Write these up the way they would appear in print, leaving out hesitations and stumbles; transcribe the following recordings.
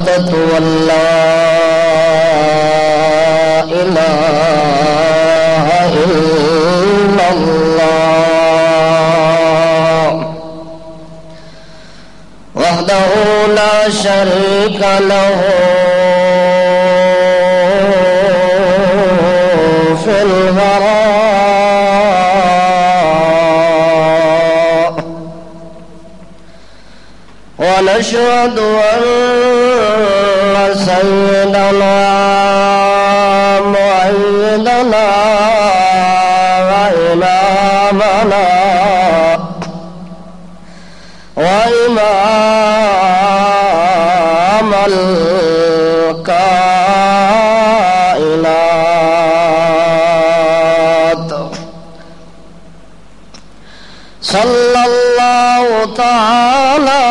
ولا إله إلا الله وحده لا شريك له في البراء ونشهد أن سيدنا ومعيدنا وإمامنا وإمام الكائنات صلى الله تعالى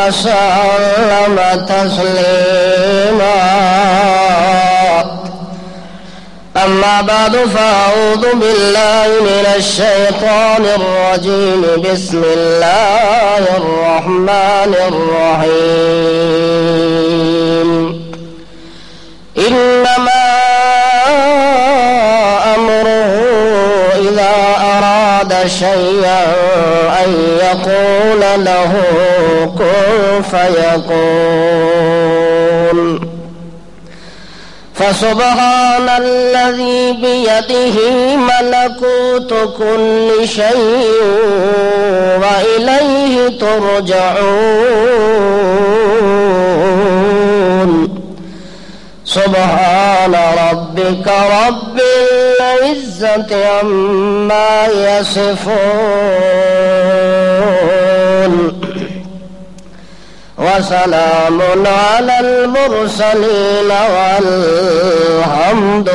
وسلم تسليما أما بعد فأعوذ بالله من الشيطان الرجيم بسم الله الرحمن الرحيم إنما أمره إذا أراد شيئا أن يقول له كن فيكون فسبحان الذي بيده ملكوت كل شيء وإليه ترجعون سبحان ربك رب العزة عما يصفون وسلام على المرسلين والحمد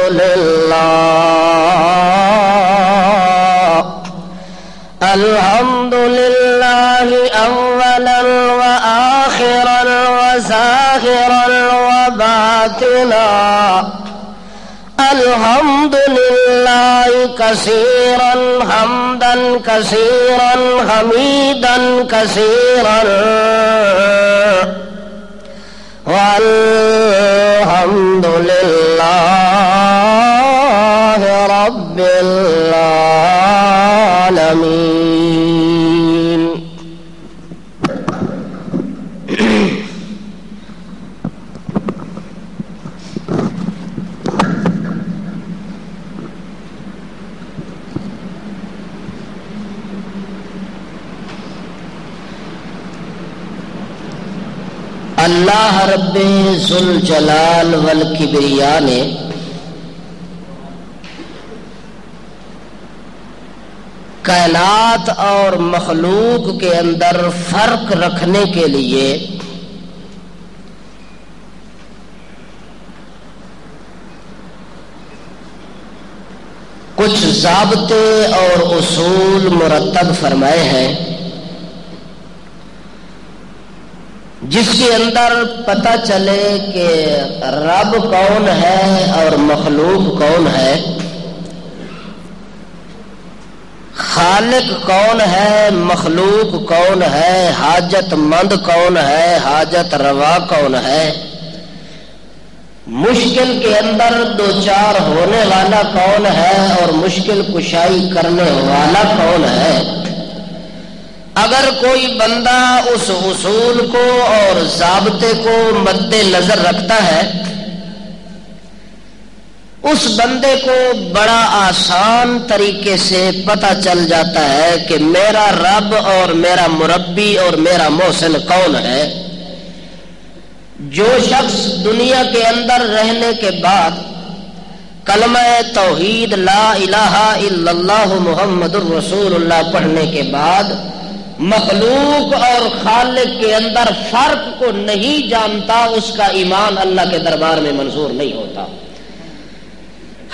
لله أولا وآخرا وزاهرا وباطنا الحمد لله كثيرا حمدا كثيرا حميدا كثيرا والحمد لله رب العالمين. اللہ رب ذوالجلال والکبریا نے کائنات اور مخلوق کے اندر فرق رکھنے کے لیے کچھ ضابطے اور اصول مرتب فرمائے ہیں جس کے اندر پتہ چلے کہ رب کون ہے اور مخلوق کون ہے، خالق کون ہے، مخلوق کون ہے، حاجت مند کون ہے، حاجت روا کون ہے، مشکل کے اندر دو چار ہونے والا کون ہے اور مشکل کشائی کرنے والا کون ہے۔ اگر کوئی بندہ اس اصول کو اور ضابطے کو مد نظر رکھتا ہے، اس بندے کو بڑا آسان طریقے سے پتہ چل جاتا ہے کہ میرا رب اور میرا مربی اور میرا محسن کون ہے۔ جو شخص دنیا کے اندر رہنے کے بعد کلمہ توحید لا الہ الا اللہ محمد الرسول اللہ پڑھنے کے بعد مخلوق اور خالق کے اندر فرق کو نہیں جانتا، اس کا ایمان اللہ کے دربار میں منظور نہیں ہوتا۔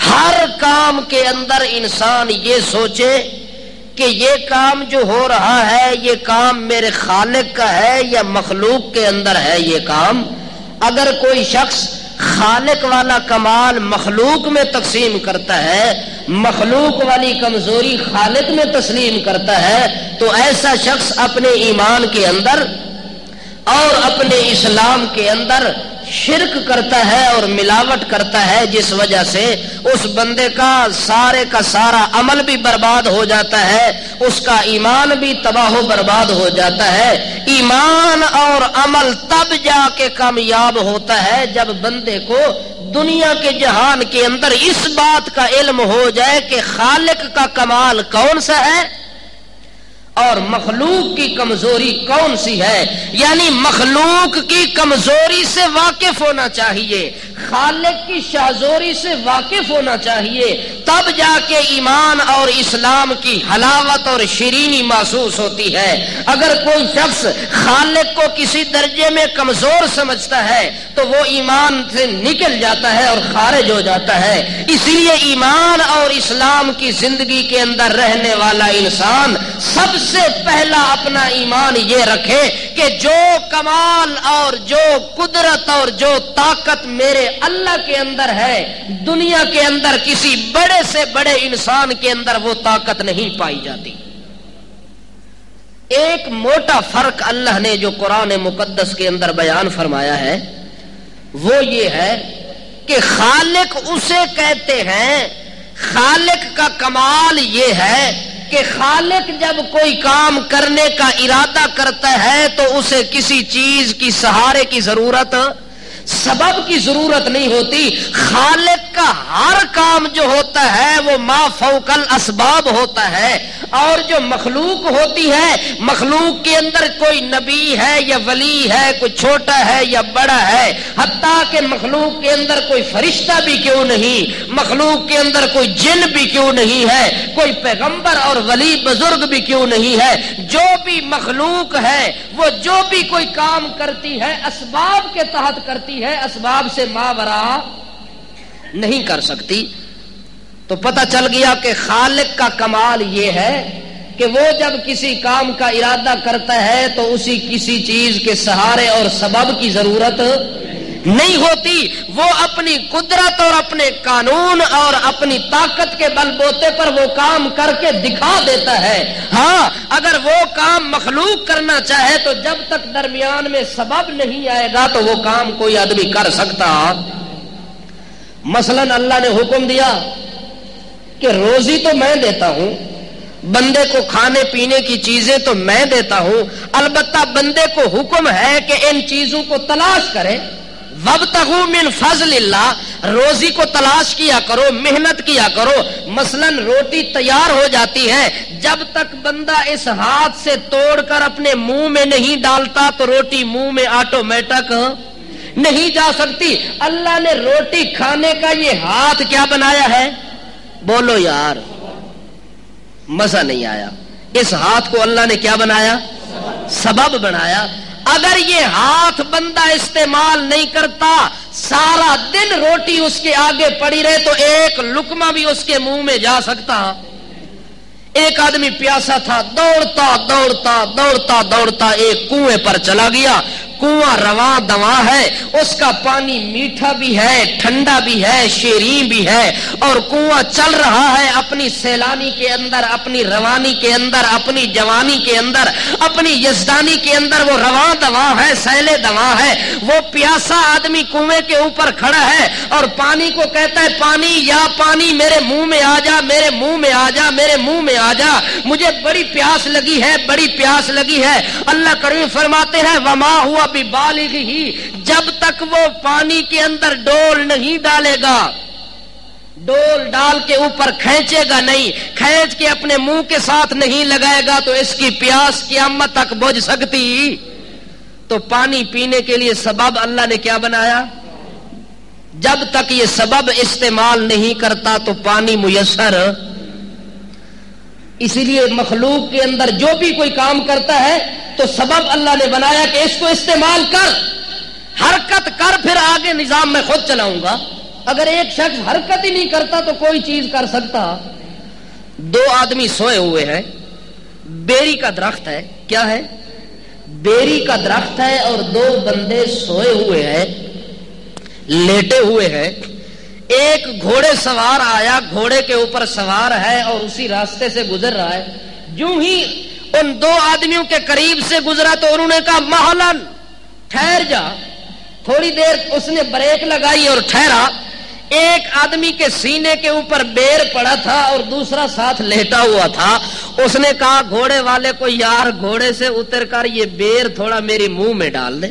ہر کام کے اندر انسان یہ سوچے کہ یہ کام جو ہو رہا ہے یہ کام میرے خالق کا ہے یا مخلوق کے اندر ہے یہ کام۔ اگر کوئی شخص خالق والا کمال مخلوق میں تقسیم کرتا ہے، مخلوق والی کمزوری خالق میں تسلیم کرتا ہے، تو ایسا شخص اپنے ایمان کے اندر اور اپنے اسلام کے اندر شرک کرتا ہے اور ملاوٹ کرتا ہے، جس وجہ سے اس بندے کا سارا عمل بھی برباد ہو جاتا ہے، اس کا ایمان بھی تباہ و برباد ہو جاتا ہے۔ ایمان اور عمل تب جا کے کامیاب ہوتا ہے جب بندے کو دنیا کے جہان کے اندر اس بات کا علم ہو جائے کہ خالق کا کمال کون سا ہے اور مخلوق کی کمزوری کون سی ہے، یعنی مخلوق کی کمزوری سے واقف ہونا چاہیے، خالق کی شاہزوری سے واقف ہونا چاہیے، تب جا کے ایمان اور اسلام کی حلاوت اور شیرینی محسوس ہوتی ہے۔ اگر کوئی شخص خالق کو کسی درجے میں کمزور سمجھتا ہے تو وہ ایمان سے نکل جاتا ہے اور خارج ہو جاتا ہے۔ اسی لیے ایمان اور اسلام کی زندگی کے اندر رہنے والا انسان سب سے پہلا اپنا ایمان یہ رکھے کہ جو کمال اور جو قدرت اور جو طاقت میرے اللہ کے اندر ہے، دنیا کے اندر کسی بڑے سے بڑے انسان کے اندر وہ طاقت نہیں پائی جاتی۔ ایک موٹا فرق اللہ نے جو قرآن مقدس کے اندر بیان فرمایا ہے وہ یہ ہے کہ خالق اسے کہتے ہیں، خالق کا کمال یہ ہے کہ خالق جب کوئی کام کرنے کا ارادہ کرتا ہے تو اسے کسی چیز کی سہارے کی ضرورت، سبب کی ضرورت نہیں ہوتی۔ خالق کا ہر کام جو ہوتا ہے وہ ما فوق الاسباب ہوتا ہے، اور جو مخلوق ہوتی ہے، مخلوق کے اندر کوئی نبی ہے یا ولی ہے، کوئی چھوٹا ہے یا بڑا ہے، حتیٰ کہ مخلوق کے اندر کوئی فرشتہ بھی کیوں نہیں، مخلوق کے اندر کوئی جن بھی کیوں نہیں ہے، کوئی پیغمبر اور ولی بزرگ بھی کیوں نہیں ہے، جو بھی مخلوق ہے وہ جو بھی کوئی کام کرتی ہے اسباب کے تحت کرتی ہے، اسباب سے ماورا نہیں کر سکتی۔ تو پتہ چل گیا کہ خالق کا کمال یہ ہے کہ وہ جب کسی کام کا ارادہ کرتا ہے تو اسی کسی چیز کے سہارے اور سبب کی ضرورت نہیں ہوتی، وہ اپنی قدرت اور اپنے قانون اور اپنی طاقت کے بل بوتے پر وہ کام کر کے دکھا دیتا ہے۔ ہاں، اگر وہ کام مخلوق کرنا چاہے تو جب تک درمیان میں سبب نہیں آئے گا تو وہ کام کوئی آدمی کر سکتا۔ مثلا اللہ نے حکم دیا کہ روزی تو میں دیتا ہوں، بندے کو کھانے پینے کی چیزیں تو میں دیتا ہوں، البتہ بندے کو حکم ہے کہ ان چیزوں کو تلاش کرے۔ وابتغوا من فضل اللہ، روزی کو تلاش کیا کرو، محنت کیا کرو۔ مثلا روٹی تیار ہو جاتی ہے، جب تک بندہ اس ہاتھ سے توڑ کر اپنے منہ میں نہیں ڈالتا تو روٹی منہ میں آٹومیٹک نہیں جا سکتی۔ اللہ نے روٹی کھانے کا یہ ہاتھ کیا بنایا ہے؟ بولو یار، مزہ نہیں آیا۔ اس ہاتھ کو اللہ نے کیا بنایا؟ سبب بنایا۔ اگر یہ ہاتھ بندہ استعمال نہیں کرتا، سارا دن روٹی اس کے آگے پڑی رہے تو ایک لقمہ بھی اس کے منہ میں جا سکتا۔ ایک آدمی پیاسا تھا، دوڑتا دوڑتا دوڑتا دوڑتا ایک کنویں پر چلا گیا۔ کنواں رواں دواں ہے، اس کا پانی میٹھا بھی ہے، ٹھنڈا بھی ہے، شیریں بھی ہے، اور کنواں چل رہا ہے اپنی سیلانی کے اندر، اپنی روانی کے اندر، اپنی جوانی کے اندر، اپنی یزدانی کے اندر وہ رواں دواں ہے، سیلے دواں ہے۔ وہ پیاسا آدمی کنویں کے اوپر کھڑا ہے اور پانی کو کہتا ہے، پانی یا پانی میرے منہ میں آ جا، میرے منہ میں آ جا، میرے منہ میں آ جا، مجھے بڑی پیاس لگی ہے، بڑی پیاس لگی ہے۔ اللہ کریم فرماتے ہیں وما ہوا ببالغہ، جب تک وہ پانی کے اندر ڈول نہیں ڈالے گا، ڈول ڈال کے اوپر کھینچے گا نہیں، کھینچ کے اپنے منہ کے ساتھ نہیں لگائے گا تو اس کی پیاس قیامت تک بجھ سکتی۔ تو پانی پینے کے لیے سبب اللہ نے کیا بنایا؟ جب تک یہ سبب استعمال نہیں کرتا تو پانی میسر۔ اسی لیے مخلوق کے اندر جو بھی کوئی کام کرتا ہے تو سبب اللہ نے بنایا کہ اس کو استعمال کر، حرکت کر، پھر آگے نظام میں خود چلاؤں گا۔ اگر ایک شخص حرکت ہی نہیں کرتا تو کوئی چیز کر سکتا؟ دو آدمی سوئے ہوئے ہیں، بیری کا درخت ہے، کیا ہے؟ بیری کا درخت ہے، اور دو بندے سوئے ہوئے ہیں، لیٹے ہوئے ہیں. ایک گھوڑے سوار آیا, گھوڑے کے اوپر سوار ہے اور اسی راستے سے گزر رہا ہے. جو ہی ان دو آدمیوں کے قریب سے گزرا تو انہوں نے کہا مہلن, ٹھہر جا. تھوڑی دیر اس نے بریک لگائی اور ٹھہرا. ایک آدمی کے سینے کے اوپر بیر پڑا تھا اور دوسرا ساتھ لیٹا ہوا تھا. اس نے کہا گھوڑے والے کو, یار گھوڑے سے اتر کر یہ بیر تھوڑا میرے منہ میں ڈال دے.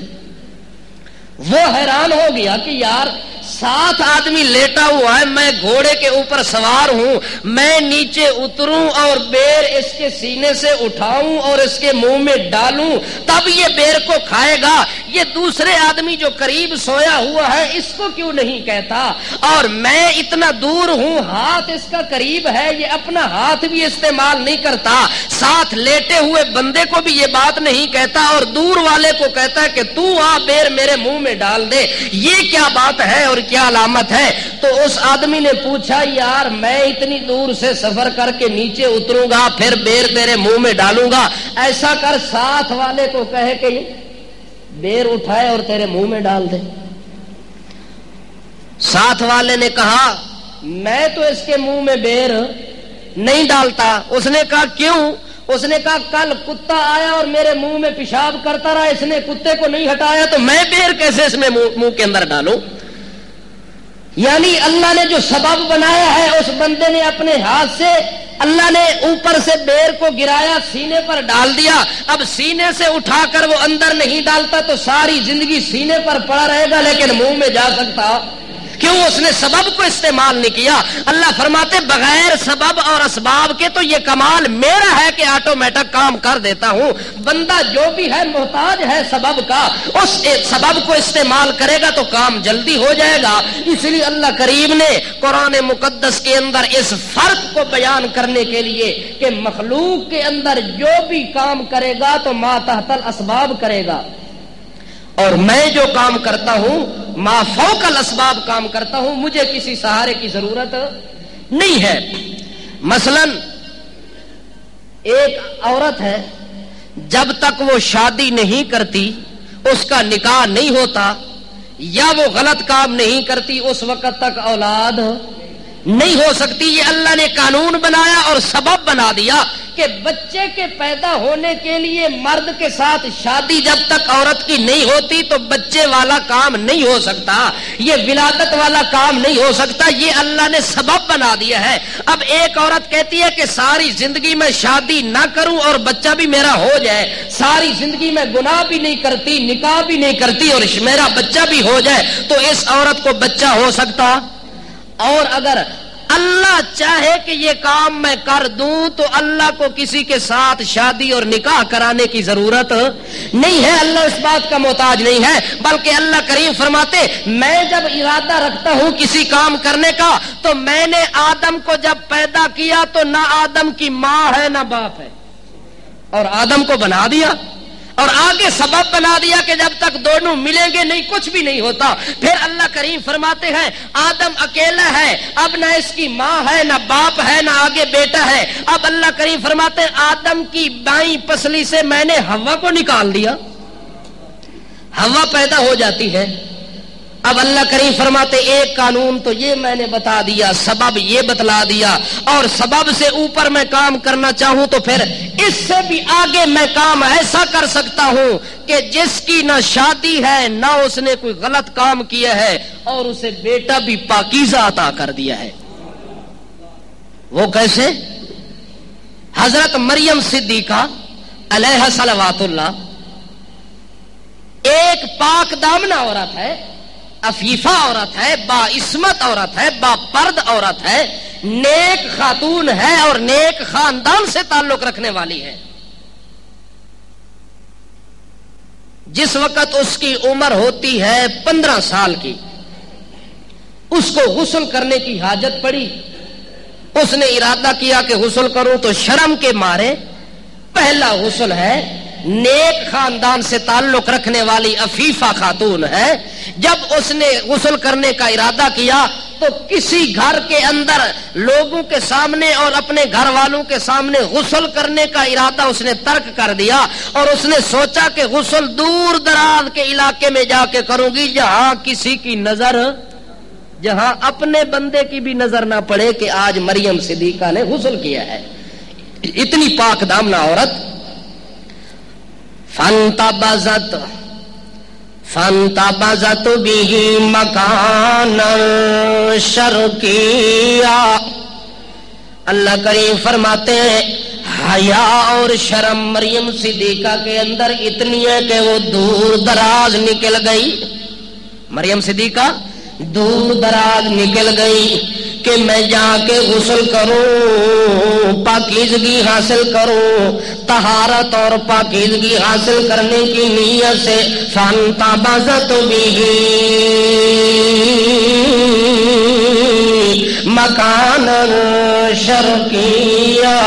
وہ حیران ہو گیا کہ یار ساتھ آدمی لیٹا ہوا ہے, میں گھوڑے کے اوپر سوار ہوں, میں نیچے اتروں اور بیر اس کے سینے سے اٹھاؤں اور اس کے منہ میں ڈالوں تب یہ بیر کو کھائے گا. یہ دوسرے آدمی جو قریب سویا ہوا ہے اس کو کیوں نہیں کہتا؟ اور میں اتنا دور ہوں, ہاتھ اس کا قریب ہے, یہ اپنا ہاتھ بھی استعمال نہیں کرتا, ساتھ لیٹے ہوئے بندے کو بھی یہ بات نہیں کہتا اور دور والے کو کہتا ہے کہ تو آ بیر میرے منہ میں ڈال دے. یہ کیا بات ہے اور کیا علامت ہے؟ تو اس آدمی نے پوچھا یار میں اتنی دور سے سفر کر کے نیچے اتروں گا پھر بیر تیرے منہ میں ڈالوں گا, ایسا کر ساتھ والے کو کہے کہ بیر اٹھائے اور تیرے منہ میں ڈال دے. ساتھ والے نے کہا میں تو اس کے منہ میں بیر نہیں ڈالتا. اس نے کہا کیوں؟ اس نے کہا کل کتا آیا اور میرے منہ میں پیشاب کرتا رہا, اس نے کتے کو نہیں ہٹایا تو میں بیر کیسے اس میں منہ کے اندر ڈالوں؟ یعنی اللہ نے جو سبب بنایا ہے اس بندے نے اپنے ہاتھ سے, اللہ نے اوپر سے بیر کو گرایا, سینے پر ڈال دیا. اب سینے سے اٹھا کر وہ اندر نہیں ڈالتا تو ساری زندگی سینے پر پڑا رہے گا لیکن منہ میں جا سکتا. کیوں؟ اس نے سبب کو استعمال نہیں کیا. اللہ فرماتے بغیر سبب اور اسباب کے تو یہ کمال میرا ہے کہ آٹومیٹک کام کر دیتا ہوں. بندہ جو بھی ہے محتاج ہے سبب کا, اس سبب کو استعمال کرے گا تو کام جلدی ہو جائے گا. اس لیے اللہ کریم نے قرآن مقدس کے اندر اس فرق کو بیان کرنے کے لیے کہ مخلوق کے اندر جو بھی کام کرے گا تو ما تحت الاسباب کرے گا, اور میں جو کام کرتا ہوں ما فوق الاسباب کام کرتا ہوں, مجھے کسی سہارے کی ضرورت نہیں ہے. مثلا ایک عورت ہے, جب تک وہ شادی نہیں کرتی, اس کا نکاح نہیں ہوتا یا وہ غلط کام نہیں کرتی, اس وقت تک اولاد نہیں ہو سکتی. یہ اللہ نے قانون بنایا اور سبب بنا دیا کہ بچے کے پیدا ہونے کے لیے مرد کے ساتھ شادی جب تک عورت کی نہیں ہوتی تو بچے والا کام نہیں ہو سکتا, یہ ولادت والا کام نہیں ہو سکتا. یہ اللہ نے سبب بنا دیا ہے. اب ایک عورت کہتی ہے کہ ساری زندگی میں شادی نہ کروں اور بچہ بھی میرا ہو جائے, ساری زندگی میں گناہ بھی نہیں کرتی, نکاح بھی نہیں کرتی اور میرا بچہ بھی ہو جائے, تو اس عورت کو بچہ ہو سکتا؟ اور اگر اللہ چاہے کہ یہ کام میں کر دوں تو اللہ کو کسی کے ساتھ شادی اور نکاح کرانے کی ضرورت نہیں ہے. اللہ اس بات کا محتاج نہیں ہے, بلکہ اللہ کریم فرماتے میں جب ارادہ رکھتا ہوں کسی کام کرنے کا تو میں نے آدم کو جب پیدا کیا تو نہ آدم کی ماں ہے نہ باپ ہے, اور آدم کو بنا دیا اور آگے سبب بنا دیا کہ جب تک دونوں ملیں گے نہیں کچھ بھی نہیں ہوتا. پھر اللہ کریم فرماتے ہیں آدم اکیلا ہے, اب نہ اس کی ماں ہے نہ باپ ہے نہ آگے بیٹا ہے. اب اللہ کریم فرماتے ہیں آدم کی بائیں پسلی سے میں نے ہوا کو نکال دیا, ہوا پیدا ہو جاتی ہے. اب اللہ کریم فرماتے ایک قانون تو یہ میں نے بتا دیا, سبب یہ بتلا دیا, اور سبب سے اوپر میں کام کرنا چاہوں تو پھر اس سے بھی آگے میں کام ایسا کر سکتا ہوں کہ جس کی نہ شادی ہے نہ اس نے کوئی غلط کام کیا ہے اور اسے بیٹا بھی پاکیزہ عطا کر دیا ہے. وہ کیسے؟ حضرت مریم صدیقہ علیہ صلوات اللہ ایک پاک دامنہ عورت ہے, عفیفہ عورت ہے, با عصمت عورت ہے, با پرد عورت ہے, نیک خاتون ہے اور نیک خاندان سے تعلق رکھنے والی ہے. جس وقت اس کی عمر ہوتی ہے 15 سال کی, اس کو غسل کرنے کی حاجت پڑی. اس نے ارادہ کیا کہ غسل کروں تو شرم کے مارے, پہلا غسل ہے, نیک خاندان سے تعلق رکھنے والی عفیفہ خاتون ہے. جب اس نے غسل کرنے کا ارادہ کیا تو کسی گھر کے اندر لوگوں کے سامنے اور اپنے گھر والوں کے سامنے غسل کرنے کا ارادہ اس نے ترک کر دیا اور اس نے سوچا کہ غسل دور دراز کے علاقے میں جا کے کروں گی جہاں کسی کی نظر، جہاں اپنے بندے کی بھی نظر نہ پڑے کہ آج مریم صدیقہ نے غسل کیا ہے. اتنی پاک دامنہ عورت. فانتبذت به مکانا شرقیا. اللہ کریم فرماتے ہیں حیا اور شرم مریم صدیقہ کے اندر اتنی ہے کہ وہ دور دراز نکل گئی. مریم صدیقہ دور دراز نکل گئی کہ میں جا کے غسل کروں، پاکیزگی حاصل کروں، طہارت اور پاکیزگی حاصل کرنے کی نیت سے. فانتبذت به مکانا شرقیا.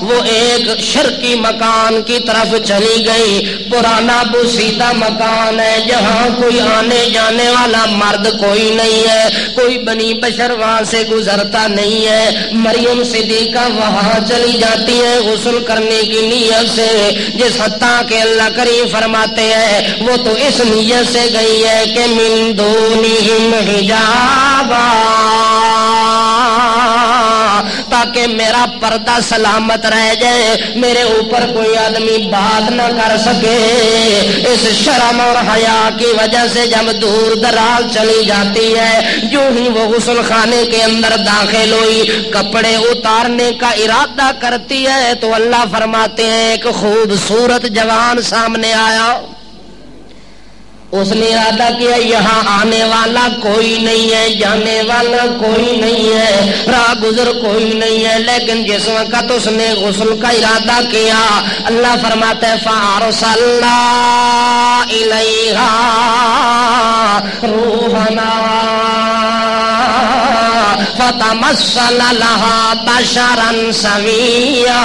وہ ایک شرقی مکان کی طرف چلی گئی. پرانا بوسیدہ مکان ہے جہاں کوئی آنے جانے والا مرد کوئی نہیں ہے، کوئی بنی بشر وہاں سے گزرتا نہیں ہے. مریم صدیقہ وہاں چلی جاتی ہے غسل کرنے کی نیت سے. جس حتیٰ کہ اللہ کریم فرماتے ہیں وہ تو اس نیت سے گئی ہے کہ من دونہم حجابا، تاکہ میرا پردہ سلامت رہ جائے، میرے اوپر کوئی آدمی بات نہ کر سکے. اس شرم اور حیا کی وجہ سے جب دور دراز چلی جاتی ہے، جو ہی وہ غسل خانے کے اندر داخل ہوئی کپڑے اتارنے کا ارادہ کرتی ہے تو اللہ فرماتے ہیں ایک خوبصورت جوان سامنے آیا. اس نے ارادہ کیا یہاں آنے والا کوئی نہیں ہے، جانے والا کوئی نہیں ہے، راہ گزر کوئی نہیں ہے. لیکن جس وقت اس نے غسل کا ارادہ کیا اللہ فرماتا ہے فَأَرْسَلْنَا إِلَيْهَا رُوحَنَا فَتَمَثَّلَ لَهَا بَشَرًا سَوِيًّا.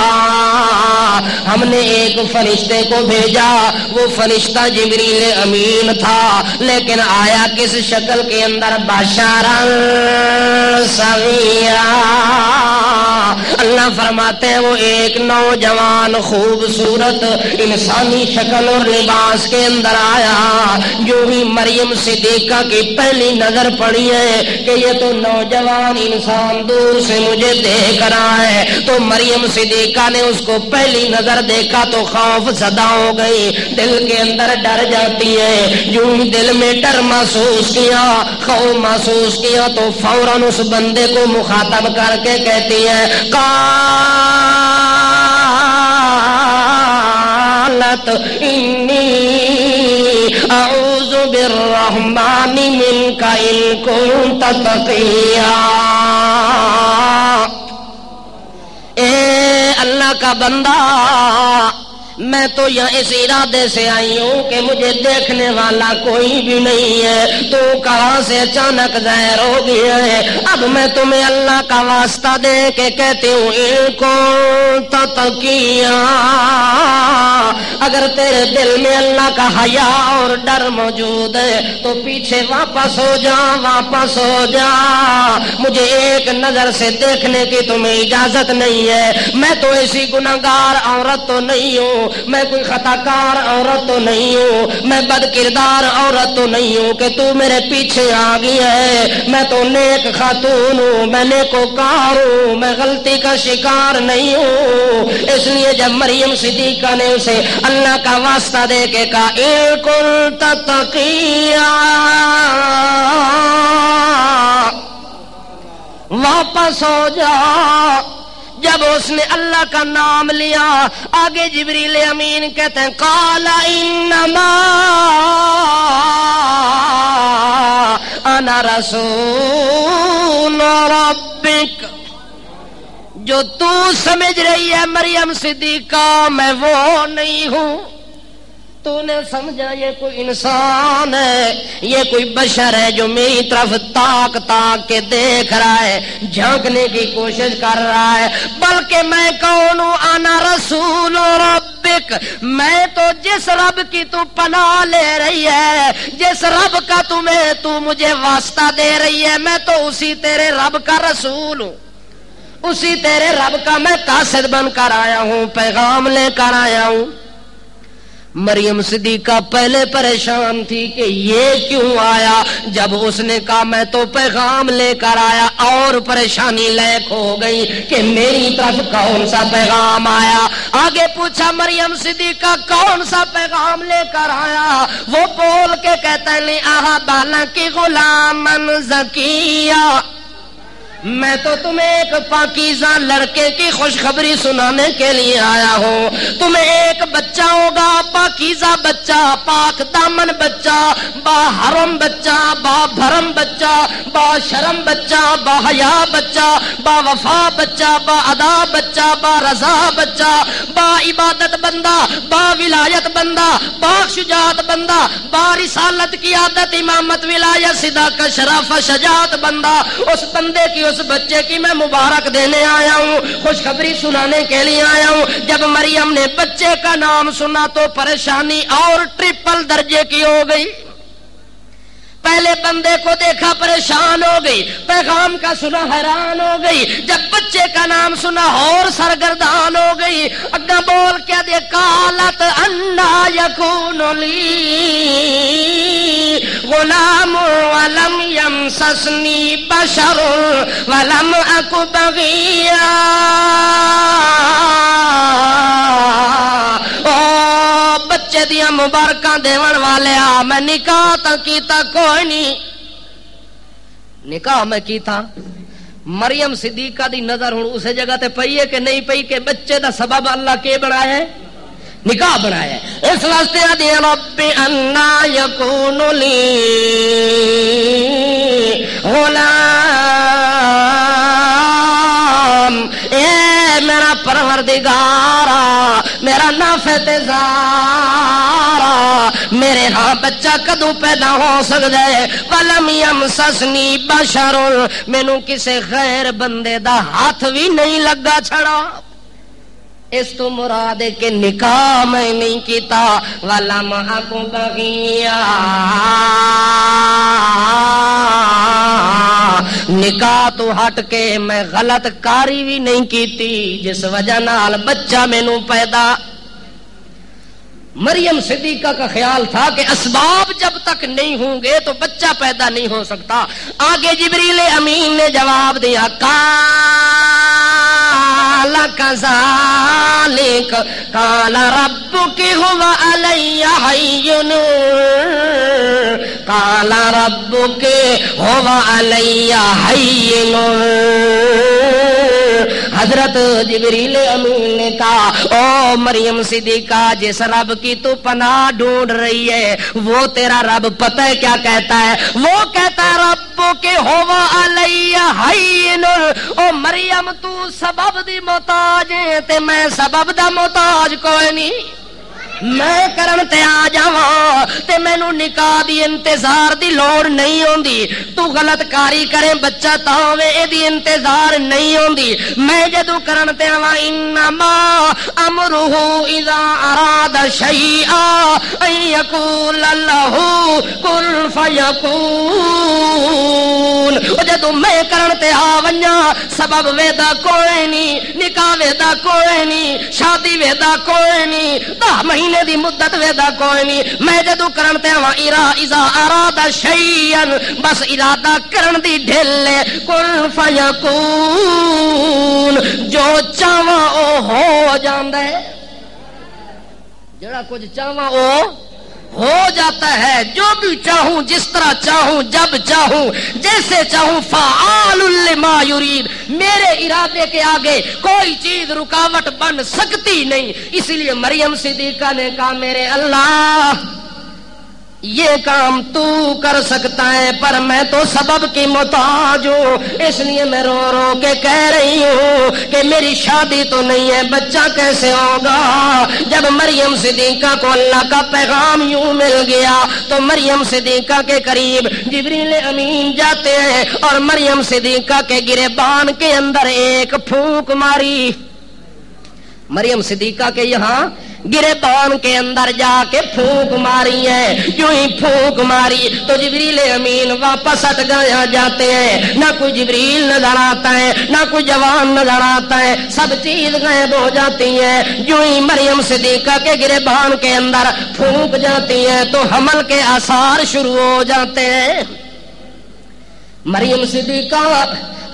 ہم نے ایک فرشتے کو بھیجا، وہ فرشتہ جبریل امین تھا، لیکن آیا کس شکل کے اندر؟ بشرا سویا. اللہ فرماتے ہیں وہ ایک نوجوان خوبصورت انسانی شکل اور لباس کے اندر آیا. جو ہی مریم صدیقہ کی پہلی نظر پڑی ہے کہ یہ تو نوجوان انسان دور سے مجھے دیکھ رہا ہے، تو مریم صدیقہ نے اس کو پہلی نظر دیکھا تو خوف زدہ ہو گئی، دل کے اندر ڈر جاتی ہے. جو ہی دل میں ڈر محسوس کیا، خوف محسوس کیا تو فوراً اس بندے کو مخاطب کر کے کہتی ہے قالت انی اعوذ بالرحمن منک ان کنت تقیا. اے اللہ کا بندہ، میں تو یہاں اس ارادے سے آئی ہوں کہ مجھے دیکھنے والا کوئی بھی نہیں ہے، تو کہاں سے اچانک ظاہر ہو گیا ہے. اب میں تمہیں اللہ کا واسطہ دے کے کہتی ہوں ان کو تقیا، اگر تیرے دل میں اللہ کا حیا اور ڈر موجود ہے تو پیچھے واپس ہو جا، واپس ہو جا. مجھے ایک نظر سے دیکھنے کی تمہیں اجازت نہیں ہے. میں تو ایسی گناہگار عورت تو نہیں ہوں، میں کوئی خطا کار عورت تو نہیں ہوں، میں بد کردار عورت تو نہیں ہوں کہ تو میرے پیچھے آ گئی ہے. میں تو نیک خاتون ہوں، میں نیکوکار ہوں، میں غلطی کا شکار نہیں ہوں. اس لیے جب مریم صدیقہ نے اسے اللہ کا واسطہ دے کے کہا ان کنت تقیا، واپس ہو جا. جب اس نے اللہ کا نام لیا آگے جبریل امین کہتے ہیں قال انما انا رسول ربک. جو تو سمجھ رہی ہے مریم صدیقہ میں وہ نہیں ہوں. تو نے سمجھا یہ کوئی انسان ہے، یہ کوئی بشر ہے جو میری طرف تاک تاک کے دیکھ رہا ہے، جھانکنے کی کوشش کر رہا ہے. بلکہ میں کون ہوں؟ انا رسول ربک، دیکھ میں تو جس رب کی تو پناہ لے رہی ہے، جس رب کا تو مجھے واسطہ دے رہی ہے، میں تو اسی تیرے رب کا رسول ہوں، اسی تیرے رب کا میں قاصد بن کر آیا ہوں، پیغام لے کر آیا ہوں۔ مریم صدیقہ پہلے پریشان تھی کہ یہ کیوں آیا، جب اس نے کہا میں تو پیغام لے کر آیا، اور پریشانی لیک ہو گئی کہ میری طرف کون سا پیغام آیا۔ آگے پوچھا مریم صدیقہ کون سا پیغام لے کر آیا، وہ بول کے کہتا ہے آہا بالا کی غلامن زکیہ، میں تو تمہیں ایک پاکیزہ لڑکے کی خوشخبری سنانے کے لیے آیا ہوں، تمہیں ایک بچہ ہوگا، پاکیزہ بچہ، پاک دامن بچہ، با حرم بچہ، با بھرم بچہ، با شرم بچہ، با حیا بچہ، با وفا بچہ، با ادا بچہ، با رضا بچہ، با عبادت بندہ، با ولایت بندہ، با شجاعت بندہ، با رسالت کی عادت، امامت، ولایت، صداقت، شرافت، شجاعت بندہ، اس بندے کی، اس بچے کی میں مبارک دینے آیا ہوں، خوشخبری سنانے کے لیے آیا ہوں۔ جب مریم نے بچے کا نام سنا تو پریشانی اور ٹرپل درجے کی ہو گئی۔ پہلے بندے کو دیکھا پریشان ہو گئی، پیغام کا سنا حیران ہو گئی، جب بچے کا نام سنا اور سرگردان ہو گئی۔ اگا بول کے دے قالت انا یکون لی غلام ولم یمسسنی بشر ولم اک بغیا، بچے دیا مبارکاں دیون والے آ، میں نکاح تا کیتا کوئی نہیں، نکاح میں کیتا۔ مریم صدیقہ دی نظر ہوں اسے جگہ تے پئی ہے کہ نہیں پئی کہ بچے دا سبب اللہ کے بنایا ہے، نکاح بنایا ہے۔ اس واسطے آدھی رب انا یکون لی غلام، اے میرا پروردگارا، میرا نافع تزارا، میرے ہاں بچہ کدوں پیدا ہو سکتا ہے؟ ولم یمسسنی بشر، مینوں کسے غیر بندے دا ہاتھ بھی نہیں لگا چھڑا۔ اس تو مراد ہے کہ نکاح میں نہیں کیتا، ولم اک بغیا، نکاح تو ہٹ کے میں غلط کاری بھی نہیں کیتی جس وجہ نال بچہ مینوں پیدا۔ مریم صدیقہ کا خیال تھا کہ اسباب جب تک نہیں ہوں گے تو بچہ پیدا نہیں ہو سکتا۔ آگے جبریل امین نے جواب دیا قال کذالک قال ربک هو علی حین، قال ربک هو علی حین۔ حضرت جبریل امین نے کہا او مریم صدیقہ، جس رب کی تو پناہ ڈھونڈ رہی ہے وہ تیرا رب پتہ ہے کیا کہتا ہے؟ وہ کہتا ہے رب کے ہوا علی حین، او مریم تو سبب دی محتاج ہے تے میں سبب دا محتاج کوئی نہیں، میں کرن تے آ جاواں تے مینوں نکاح دی انتظار دی لوڑ نہیں ہوندی، تو غلط کاری کرے بچہ تاوے اے دی انتظار نہیں ہوندی، میں جدوں کرن تے آواں انما امرہ اذا اراد شیئا ان یقول له کن فیکون۔ جدوں میں کرن تے آ ونجاں سبب ویدا کوئی نہیں، نکاح ویدا کوئی نہیں، شادی ویدا کوئی نہیں، 10 مہینے دی مدت ویدا کوئی نہیں، میں جدوں کرن تے آواں اذا اراد شیئا، بس ارادہ کرن دی ڈھل کن فیکون، جو چاہواں او ہو جاندا ہے، جڑا کچھ چاہواں او ہو جاتا ہے، جو بھی چاہوں جس طرح چاہوں جب چاہوں جیسے چاہوں، فعال لما یرید، میرے ارادے کے آگے کوئی چیز رکاوٹ بن سکتی نہیں۔ اس لیے مریم صدیقہ نے کہا میرے اللہ یہ کام تو کر سکتا ہے پر میں تو سبب کی محتاج ہوں، اس لیے میں رو رو کے کہہ رہی ہوں کہ میری شادی تو نہیں ہے، بچہ کیسے ہوگا؟ جب مریم صدیقہ کو اللہ کا پیغام یوں مل گیا تو مریم صدیقہ کے قریب جبریل امین جاتے ہیں اور مریم صدیقہ کے گریبان کے اندر ایک پھونک ماری، مریم صدیقہ کے یہاں گریبان کے اندر جا کے پھونک ماری ہے، یوں ہی پھونک ماری تو جبریل امین واپس ہٹ گیا جاتے ہیں، نہ کوئی جبریل نظر آتا ہے نہ کوئی جوان نظر آتا ہے، سب چیز غائب ہو جاتی ہے۔ یوں ہی مریم صدیقہ کے گریبان کے اندر پھونک جاتی ہے تو حمل کے آثار شروع ہو جاتے ہیں۔ مریم صدیقہ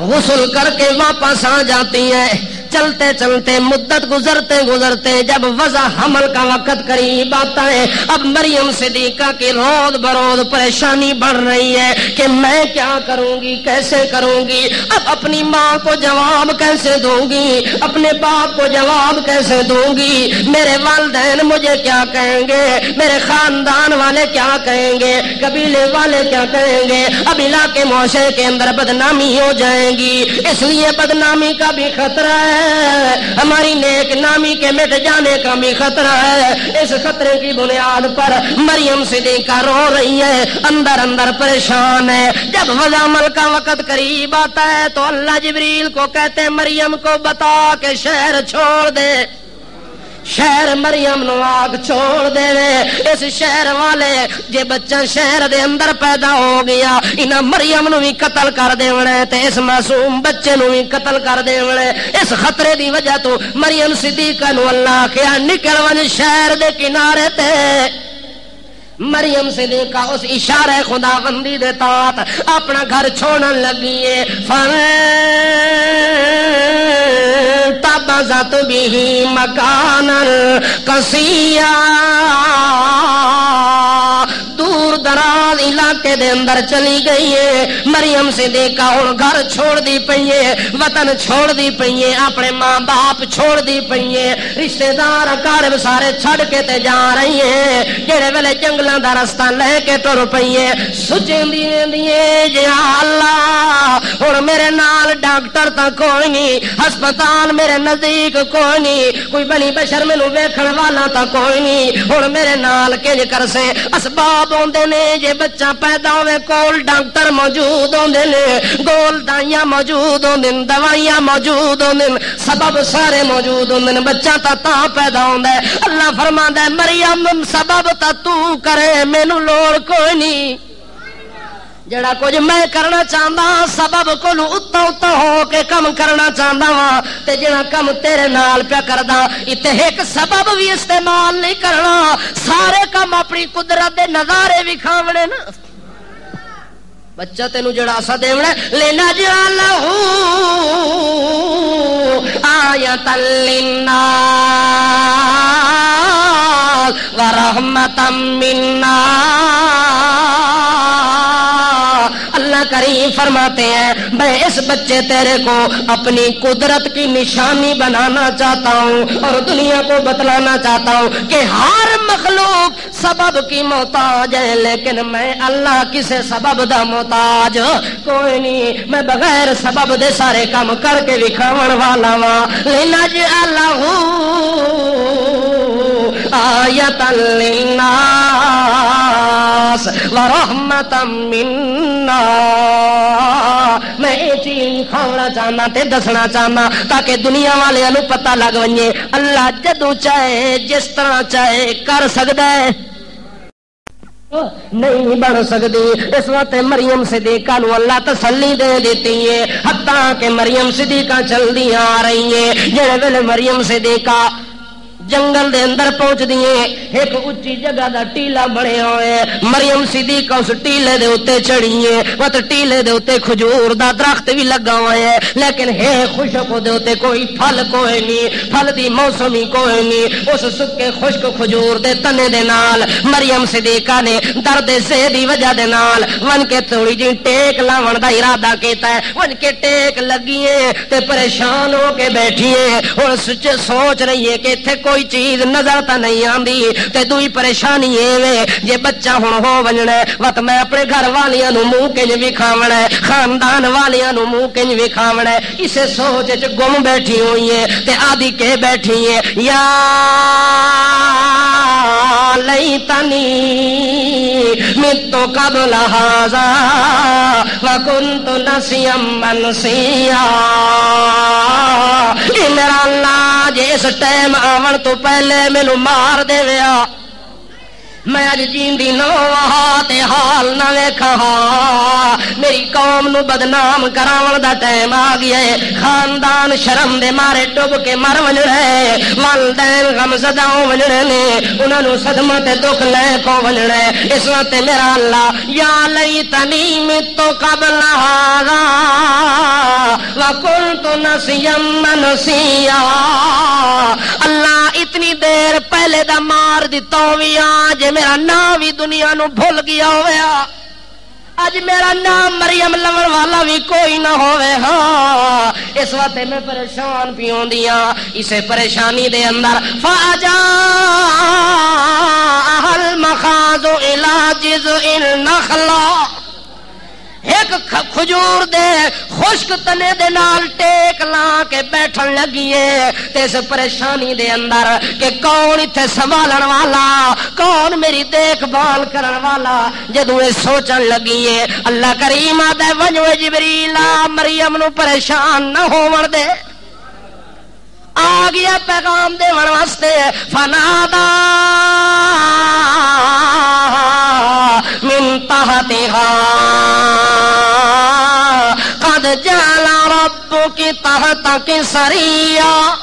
غسل کر کے واپس آ جاتی ہے، چلتے چلتے مدت گزرتے گزرتے جب وضع حمل کا وقت قریب آتا ہے، اب مریم صدیقہ کی روز بروز پریشانی بڑھ رہی ہے کہ میں کیا کروں گی، کیسے کروں گی، اب اپنی ماں کو جواب کیسے دوں گی، اپنے باپ کو جواب کیسے دوں گی، میرے والدین مجھے کیا کہیں گے، میرے خاندان والے کیا کہیں گے، قبیلے والے کیا کہیں گے، اب علاقے معاشرے کے اندر بدنامی ہو جائے گی، اس لیے بدنامی کا بھی خطرہ ہے، ہماری نیک نامی کے مٹ جانے کا بھی خطرہ ہے۔ اس خطرے کی بنیاد پر مریم صدیقہ رو رہی ہے، اندر اندر پریشان ہے۔ جب وضع عمل کا وقت قریب آتا ہے تو اللہ جبریل کو کہتے ہیں مریم کو بتا کہ شہر چھوڑ دے، شہر مریم نو آگ چھوڑ دے، اس شہر والے جے بچہ شہر دے اندر پیدا ہو گیا انہاں مریم نو بھی قتل کر دیونا تے اس معصوم بچے نو بھی قتل کر دیونا۔ اس خطرے دی وجہ تو مریم صدیقہ نو اللہ کیا نکل ون شہر دے کنارے تے۔ مریم صدیقہ اس اشارہ خدا بندی دے تحت اپنا گھر چھوڑن لگی ہے۔ تبذت به مکانا قصیا، دور دراز علاقے دے اندر چلی گئی ہے مریم صدیقہ، ہن گھر چھوڑ دی پئی ہے، وطن چھوڑ دی پئی ہے، اپنے ماں باپ چھوڑ دی پئی ہے، رشتہ دار اقارب سارے چھڑ کے تے جا رہی ہیں، جڑے ویلے جنگلاں دا رستہ لے کے ٹر پئی ہے، سوچیندی ویندی ہے جے اللہ ہن میرے نال ڈاکٹر تا کوئی نہیں، ہسپتال میرے نزدیک کوئی نہیں، کوئی بنی بشر مینوں ویکھن والا تا کوئی نہیں، ہن میرے نال کنج کر سے اسباب ہوندے نے جے بچہ پیدا ہوئے کول ڈاکٹر موجود ہوندے نے، گول دائیاں موجود ہوندے، دوائیاں موجود ہوندے، سبب سارے موجود ہوندے، بچہ تا پیدا ہوندا ہے۔ اللہ فرماندا ہے مریم سبب تا تو کرے مینوں لوڑ کوئی نہیں، جڑا کچھ میں کرنا چاہتا سبب کو اتا اتا ہو کے کم کرنا چاہتا وا تے جڑا کم تیرے نال پیا کردا ایتھے ایک سبب بھی استعمال نہیں کرنا، سارے کم اپنی قدرت دے نظارے وکھاونے نا۔ بچہ تینوں جڑا اسا دیونا لینا جعلہ آیۃ للناس ورحمۃ منا، اللہ کریم فرماتے ہیں میں اس بچے تیرے کو اپنی قدرت کی نشانی بنانا چاہتا ہوں اور دنیا کو بتلانا چاہتا ہوں کہ ہر مخلوق سبب کی محتاج ہے، لیکن میں اللہ کسے سبب دا محتاج کوئی نہیں، میں بغیر سبب دے سارے کام کر کے دکھاون والا وا۔ لنجعلہ آیۃ للناس ورحمۃ منا، میں یہ چیز کھانا چاہنا تے دسنا چاہنا تاکہ دنیا والے نو پتہ لگ ونجے اللہ جدو چاہے جس طرح چاہے کر سکتا ہے، نہیں بن سکتی۔ اس وقت مریم صدیقہ نو اللہ تسلی دے دیتی ہے، حتیٰ کہ مریم صدیقہ چل دی آ رہی ہے، جڑے ویلے مریم صدیقہ جنگل دے اندر پہنچ دیے ایک اچھی جگہ دا ٹیلا بنے ہوئے، مریم صدیقہ اس ٹیلے دے اتے چڑھیے، وقت ٹیلے دے اتے کھجور دا درخت بھی لگا ہوئے ہے، لیکن ہے خشک دے اتے کوئی پھل کوئی نہیں، پھل دی موسمی کوئی نہیں، اس سکے خشک کھجور دے تنے دے نال مریم صدیقہ نے درد سے دی وجہ دے نال ون کے تھوڑی جی ٹیک لاون دا ارادہ کیتا ہے، ون کے ٹیک لگیے تے پریشان ہو کے بیٹھیے، اور سوچ رہی ہے کہ اتنے کوئی چیز نظر تا نہیں آندی، تے دوئی پریشانی ایویں جے بچہ ہن ہو ونجنا وقت میں اپنے گھر والیاں نو منہ کنج وکھاونا ہے، خاندان والیاں نو منہ کنج وکھاونا ہے، اسے سوچ وچ گم بیٹھی ہوئی ہے تے آدھی کے بیٹھی ہے یا لیتنی متو قبل ھذا وکنت نسیا منسیا، میرا اللہ جس ٹائم آون تو پہلے مینوں مار دے ویا میں اج جیندی نہ ہوا تے حال نہ ویکھا میری قوم نو بدنام کراون دا ٹائم آ گیا ہے خاندان شرم دے مارے ڈب کے مر وجنا ہے والدین غم زدہ ہو وجنے نے انہاں نو صدمہ تے دکھ لے کو وجنا ہے اس وقت میرا اللہ یا لیتنی مت قبل ھذا وکنت نسیا منسیا اللہ اتنی دیر پہلے دا مار دتا وی آج میرا نام بھی دنیا نو بھول گیا ہویا اج میرا نام مریم لون والا بھی کوئی نہ ہوئے اس وقت میں پریشان پیوں دیا اسے پریشانی دے اندر فاجا المخاض الى جذع النخلا ایک کھجور دے خشک تنے دے نال ٹیک لا کے بیٹھن لگیے تے اس پریشانی دے اندر کہ کون ایتھے سنبھالن والا کون میری دیکھ بھال کرن والا جدوں اے سوچن لگیے اللہ کریم آدے ونجو جبریل مریم نو پریشان نہ ہون دے آ گیا پیغام دے واسطے فنادا من تحتها قد جعل ربك تحتك سريا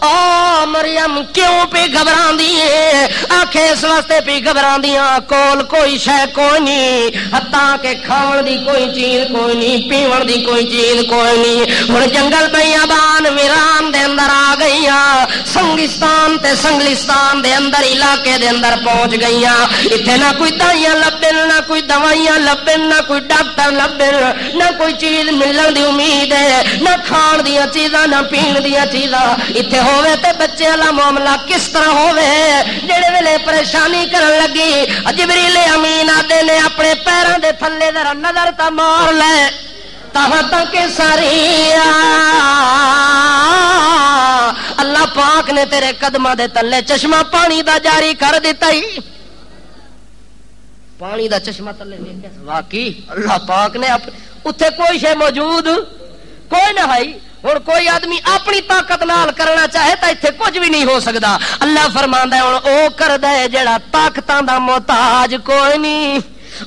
او مریم کیوں پہ گھبراندی ہے آنکھیں اس واسطے پہ گھبراندیاں کول کوئی شے کوئی نہیں حتیٰ کہ کھاون دی کوئی چیز کوئی نہیں پیون دی کوئی چیز کوئی نہیں ہن جنگل بیابان ویران دے اندر آ گئیاں سنگستان تے سنگلستان دے اندر علاقے دے اندر پہنچ گئیاں ایتھے نہ کوئی دائیاں لبن نہ کوئی دوائیاں لبن نہ کوئی ڈاکٹر لبن نہ کوئی چیز ملن دی امید ہے نہ کھان دیاں چیزاں نہ پین دیاں چیزاں ایتھے ہووے تے بچے والا معاملہ کس طرح ہووے جڑے ویلے پریشانی کرن لگی جبریل امین آدے نے اپنے پیراں دے تھلے ذرا نظر تا مار لے تحت کے سریا اللہ پاک نے تیرے قدماں دے تلے چشمہ پانی دا جاری کر دیتا ہی پانی دا چشمہ تلے دیکھے واقعی اللہ پاک نے اتھے کوئی شے موجود کوئی نہ ہے ہوں کوئی آدمی اپنی طاقت نال کرنا چاہے تو اتنے کچھ بھی نہیں ہو سکتا اللہ فرماندا ہے ہوں او کردا ہے جڑا طاقتاں دا محتاج کوئی نہیں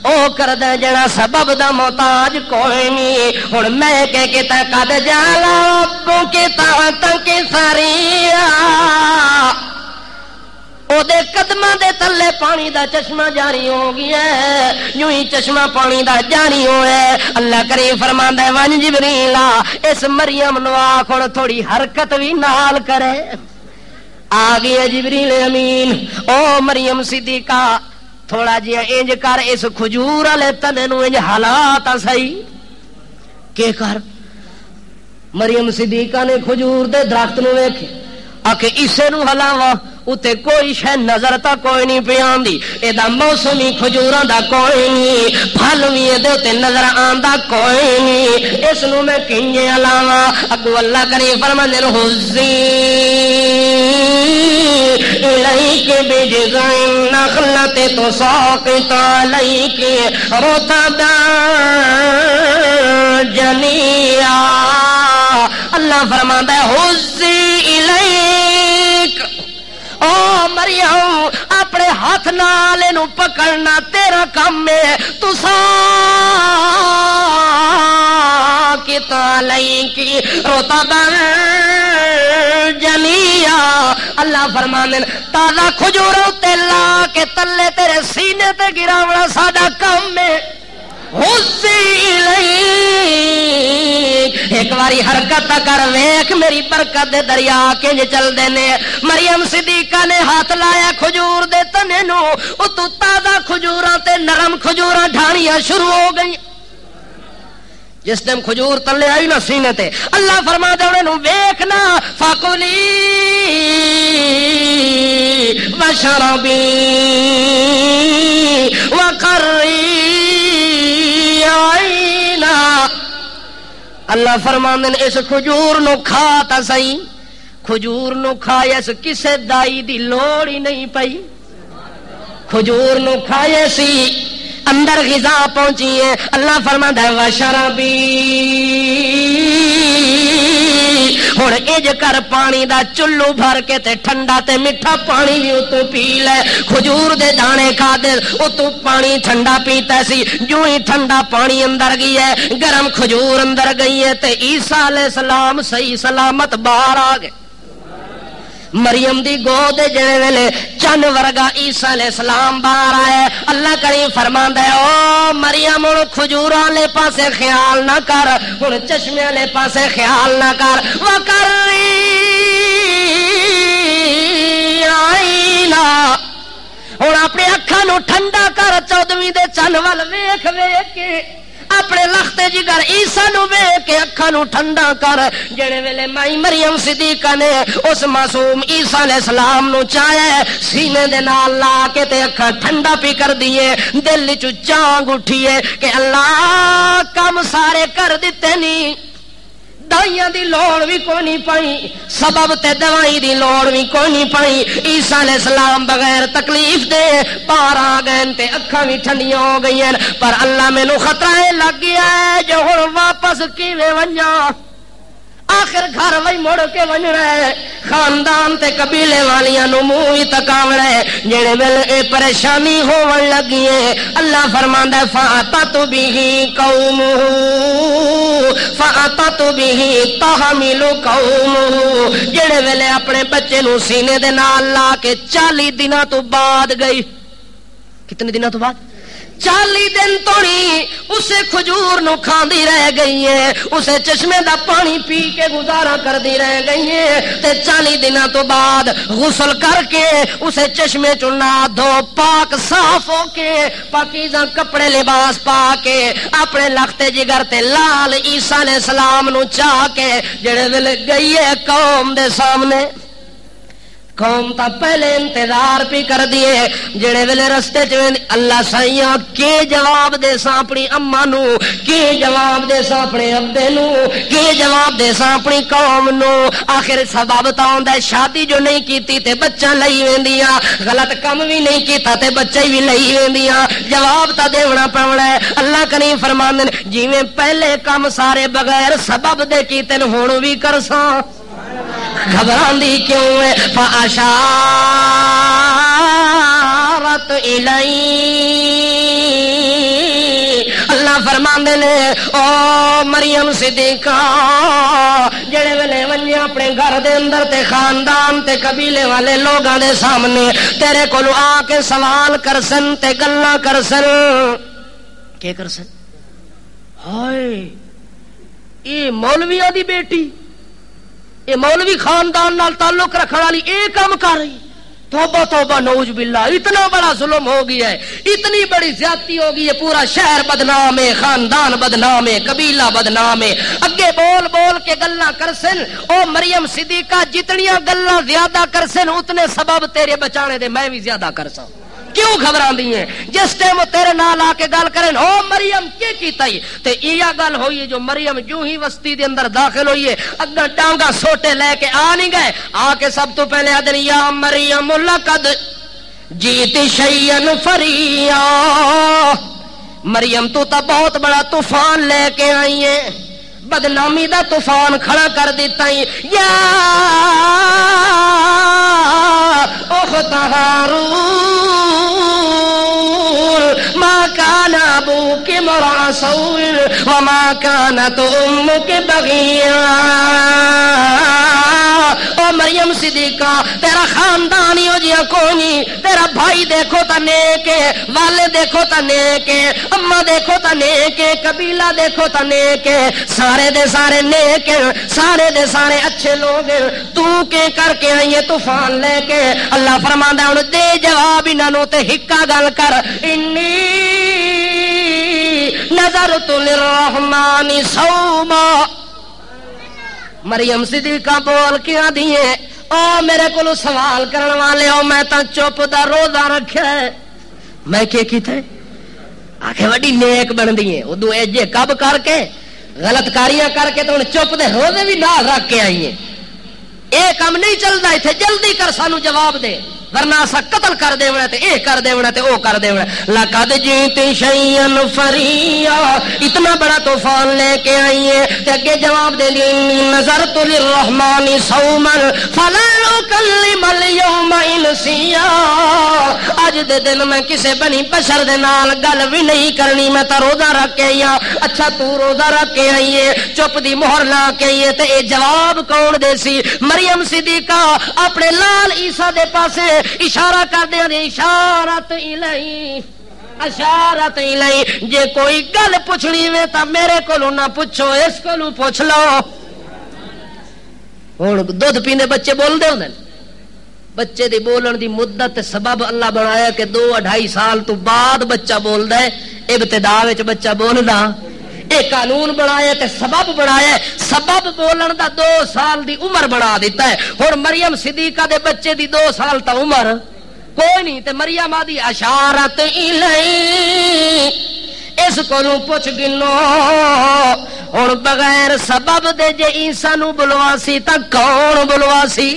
او کردا ہے جڑا سبب دا محتاج کوئی نہیں ہن میں کہ قد جعل ربک تحتک سریا او دے قدماں دے تلے پانی دا چشمہ جاری ہو گیا ہے یوں ہی چشمہ پانی دا جاری ہوئے اللہ کریم فرماندا ہے ون جبریل اس مریم نو آکھن تھوڑی حرکت بھی نال کرے آ گیا جبریل امین او مریم صدیقہ تھوڑا جہا انج کر اس کھجور والے تنے نو انج حالات صحیح کہ کر مریم صدیقہ نے کھجور دے درخت نو ویکھے آکھے اسے نو ہلاواں اتے کوئی شے نظر تا کوئی نہیں پہ آندی اے دا موسمی کھجوراں دا کوئی نہیں پھل وی دے تے نظر آندا کوئی نہیں اس نو میں کنجے علاوہ اگو اللہ کریم فرماندے حزی الیک بجذع النخلۃ تساقط علیک رطبا جنیا اللہ فرماتا ہے حزی الیک او مریم اپنے ہاتھ نال اینو پکڑنا تیرا کام ہے تسا کتا علیکی رطبا جنیا اللہ فرماندے تازہ کھجور تے لا کے تلے تیرے سینے تے گراونا ساڈا کام ہے ایک باری حرکت کر ویکھ میری برکت دے دریا کنج چل دینے مریم صدیقہ نے ہاتھ لایا کھجور دے تنے نو اتو تازہ کھجوراں تے نرم کھجوراں ڈھانیاں شروع ہو گئی جس ٹائم کھجور تلے آئی نا سینے تے اللہ فرما دے انہوں ویکھنا فَقُلِي وَشَرَبِي وَقَرِّي اللہ فرماندے اس کھجور نو کھا تا سہی کھجور نو کھایا اس کسے دائی دی لوڑ ہی نہیں پئی کھجور نو کھایا سی اندر غذا پہنچی ہے اللہ فرماتا ہے وشربی ہن اج کر پانی دا چلو بھر کے تے ٹھنڈا تے میٹھا پانی بھی اتوں پی لے کھجور دے دانے کھا دے اتوں پانی ٹھنڈا پیتا سی جو ہی ٹھنڈا پانی اندر گئی ہے گرم کھجور اندر گئی ہے تے عیسیٰ علیہ السلام صحیح سلامت باہر آ گئے مریم دی گود جڑے ویلے چن ورگا عیسیٰ علیہ السلام باہر آئے اللہ کریم فرماندا ہے او مریم ہن کھجوراں والے پاسے خیال نہ کر ہن چشمے والے پاسے خیال نہ کر وکری آئینا ہن اپنے اکھاں نو ٹھنڈا کر 14ویں دے چن ول ویکھ ویکھ کے اپنے لخت جگر عیسیٰ نو ویکھ کے اکھاں نو ٹھنڈا کر جڑے ویلے مائی مریم صدیقہ نے اس معصوم عیسیٰ علیہ السلام نو چاہے سینے دے نال لا کے تے اکھاں ٹھنڈا پی کر دیے دل وچ چانگ اٹھیے کہ اللہ کم سارے کر دتے نہیں دوائیاں دی لوڑ بھی کوئی نہیں پائی سبب تے دوائی دی لوڑ بھی کوئی نہیں پائی عیسیٰ علیہ السلام بغیر تکلیف دے باہر آ گئے تے اکھاں بھی ٹھنڈیاں ہو گئی ہیں پر اللہ مینوں خطرہ لگ گیا ہے جو ہن واپس کیویں ونجاں آخر گھر وہی مڑ کے ونجنا ہے خاندان تے قبیلے والیاں نو منہ ہی تکاونا ہے جڑے ویلے اے پریشانی ہون لگی ہے اللہ فرماندا ہے فاتت به قومه فاتت به تحمل قومه جڑے ویلے اپنے بچے نو سینے دے نال لا کے 40 دنوں تو بعد گئی کتنے دنوں تو بعد 40 دن تو نہیں اسے کھجور نو کھاندی رہ گئی ہے اسے چشمے دا پانی پی کے گزارا کردی رہ گئی ہے تے 40 دنوں تو بعد غسل کر کے اسے چشمے چ نہا دھو پاک صاف ہو کے پاکیزہ کپڑے لباس پا کے اپنے لخت جگر تے لال عیسیٰ علیہ السلام نو چاہ کے جڑے ویلے گئی ہے قوم دے سامنے قوم تا پہلے انتظار پی کر دیے جڑے ویلے رستے چ اللہ سائیاں کے جواب دے سا اپنی اما نو کے جواب دے سا اپنے ابے نو کے جواب دے سا اپنی قوم نو آخر سبب تا ہوندا ہے شادی جو نہیں کیتی تے بچہ لئی ویندیاں غلط کم بھی نہیں کیتا تے بچے بھی لئی ویندیاں جواب تا دیونا پونا ہے اللہ کریم فرماندے جویں پہلے کم سارے بغیر سبب دے کیتے ہن وی کرساں گھبراندی کیوں ہے فاشارت الی اللہ فرماندے نے او مریم صدیقہ جڑے ویلے ونجے اپنے گھر دے اندر تے خاندان تے قبیلے والے لوگاں دے سامنے تیرے کولوں آ کے سوال کرسن تے گلاں کرسن کی کرسن ہائے اے مولویاں دی بیٹی اے مولوی خاندان نال تعلق رکھنے والی اے کام کر رہی توبہ توبہ نعوذ باللہ اتنا بڑا ظلم ہو گیا ہے اتنی بڑی زیادتی ہو گئی ہے پورا شہر بدنام ہے خاندان بدنام ہے قبیلہ بدنام ہے اگے بول بول کے گلاں کرسن او مریم صدیقہ جتنیاں گلاں زیادہ کرسن اتنے سبب تیرے بچانے دے میں بھی زیادہ کرساں کیوں گھبراندی ہیں جس ٹائم تیرے نال آ کے گل کرن او مریم کی کیتا ہی تے یہ گل ہوئی ہے جو مریم جو ہی وسطی دے اندر داخل ہوئی ہے اگا ڈانگا سوٹے لے کے آ نہیں گئے آ کے سب تو پہلے آدن یا مریم لقد جیت شیئن فریا مریم تو تا بہت بڑا طوفان لے کے آئی ہے بدنامی دا طوفان کھڑا کر دیتا ہی یا اخت ہارون ما کان ابوک امرأ سوء وما کانت امک بغیا او مریم صدیقہ تیرا خاندان ہو جیا کونی تیرا بھائی دیکھو تا نیک ہے والد دیکھو تا نیک ہے اما دیکھو تا نیک ہے قبیلہ دیکھو تا نیک ہے سارے دے سارے نیک ہیں سارے دے سارے اچھے لوگ ہیں تو کے کر کے آئی ہے طوفان لے کے اللہ فرماندا ہے دے جواب انہاں نو تے ہکا گل کر انی نظرت للرحمن صوما مریم صدیقہ بول کے آدھی ہے او میرے کو سوال کرن والے ہو میں تا چپ دا روزہ رکھیا ہے میں کیا کیتا ہے آکھے وڈی نیک بن دی ہے ادو ایجے کب کر کے غلط کاریاں کر کے تو چپ دے روزے بھی نال رکھ کے آئی ہیں یہ کام نہیں چلتا اتنے، جلدی کر سانو جواب دے ورنہ اسا قتل کر دیونا تے اے کر دیونا تے او کر دیونا. لقد جئت شیئا فریا، اتنا بڑا طوفان لے کے آئی ہے تے اگے جواب دے دی نظرت للرحمن صوما فلن اکلم اليوم انسیا. اج دے دن میں کسے بنی بشر دے نال گل بھی نہیں کرنی، میں تا روزہ رکھ کے آئی ہاں. اچھا تو روزہ رکھ کے آئی ہے، چپ دی مہر لا کے آئی ہے تے اے جواب کون دے سی؟ مریم صدیقہ اپنے لال عیسیٰ دے پاسے اشارہ کر دیا دے اشارت الیہ، اشارت الیہ. جے کوئی گل پوچھنی وے تا میرے کولوں نہ پوچھو، اس کولوں پوچھ لو. ہن دودھ پیندے بچے بول دے ہوندے، بچے دی بولن دی مدت سبب اللہ بنایا کہ 2-2.5 سال تو بعد بچہ بولدا ہے. ابتدا وچ بچہ بولدا اے قانون بنایا تے سبب بنایا، سبب بولن دا 2 سال دی عمر بنا دیتا ہے. ہن مریم صدیقہ دے بچے دی 2 سال تا عمر کوئی نہیں تے مریم آدی اشارت الیہ، اس کولوں پوچھ گنو. ہن بغیر سبب دے جے عیسیٰ نو بلواسی تا کون بلواسی؟